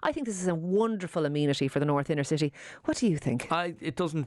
I think this is a wonderful amenity for the North Inner City. What do you think? It doesn't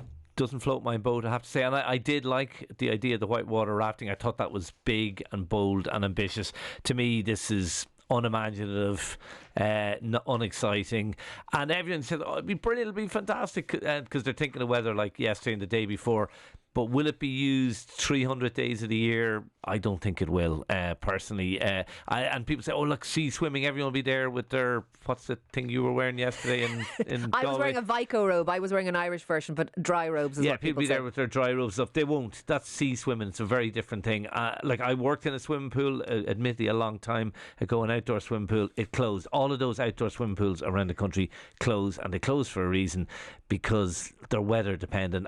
float my boat, I have to say. And I did like the idea of the whitewater rafting. I thought that was big and bold and ambitious. To me, this is unimaginative, unexciting, and everyone said, oh, it'd be brilliant, it'll be fantastic, because they're thinking of weather like yesterday and the day before. But will it be used 300 days of the year? I don't think it will, personally. And people say, oh, look, sea swimming, everyone will be there with their, what's the thing you were wearing yesterday in I was wearing a Vico robe. I was wearing an Irish version, but dry robes is what people be say. there with their dry robes up. They won't. That's sea swimming. It's a very different thing. Like, I worked in a swimming pool, admittedly a long time ago, an outdoor swimming pool. It closed. All of those outdoor swimming pools around the country close, and they close for a reason, because they're weather dependent.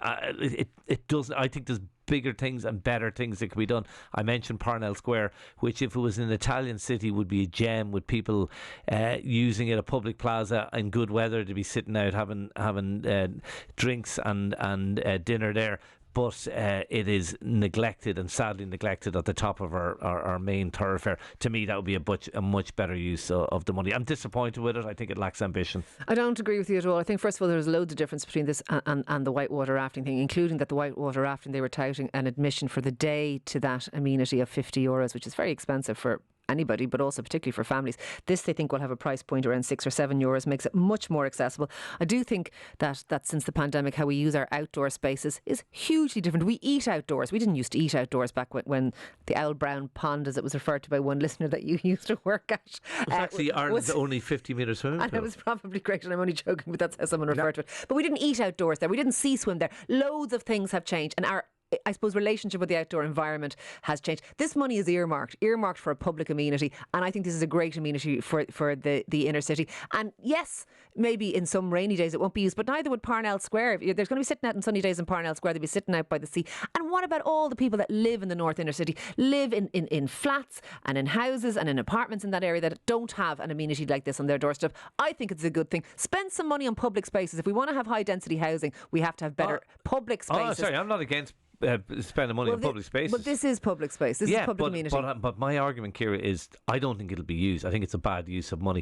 It doesn't. I think there's bigger things and better things that could be done. I mentioned Parnell Square, which, if it was an Italian city, would be a gem, with people using it, a public plaza in good weather, to be sitting out having drinks and dinner there. But it is neglected, and sadly neglected, at the top of our main thoroughfare. To me, that would be a much better use of the money. I'm disappointed with it. I think it lacks ambition. I don't agree with you at all. I think, first of all, there's loads of difference between this and the whitewater rafting thing, including that the whitewater rafting, they were touting an admission for the day to that amenity of €50, which is very expensive for anybody, but also particularly for families. This, they think, will have a price point around €6 or €7, makes it much more accessible. I do think that since the pandemic, how we use our outdoor spaces is hugely different. We eat outdoors. We didn't used to eat outdoors back when the Owl Brown Pond, as it was referred to by one listener that you used to work at, it's actually Ireland's only 50-metre swimming pool. And it was probably great, and I'm only joking, but that's how someone referred to it. But we didn't eat outdoors there. We didn't sea swim there. Loads of things have changed, and our, I suppose, relationship with the outdoor environment has changed. This money is earmarked for a public amenity, and I think this is a great amenity for the inner city. And yes, maybe in some rainy days it won't be used, but neither would Parnell Square. If there's going to be sitting out on sunny days in Parnell Square, they'll be sitting out by the sea. And what about all the people that live in the North Inner City, live in flats and in houses and in apartments in that area that don't have an amenity like this on their doorstep? I think it's a good thing. Spend some money on public spaces. If we want to have high density housing, we have to have better public spaces. Sorry, I'm not against spending money on public spaces. But this is public space. This is public amenity. But my argument, Ciara, is I don't think it'll be used. I think it's a bad use of money.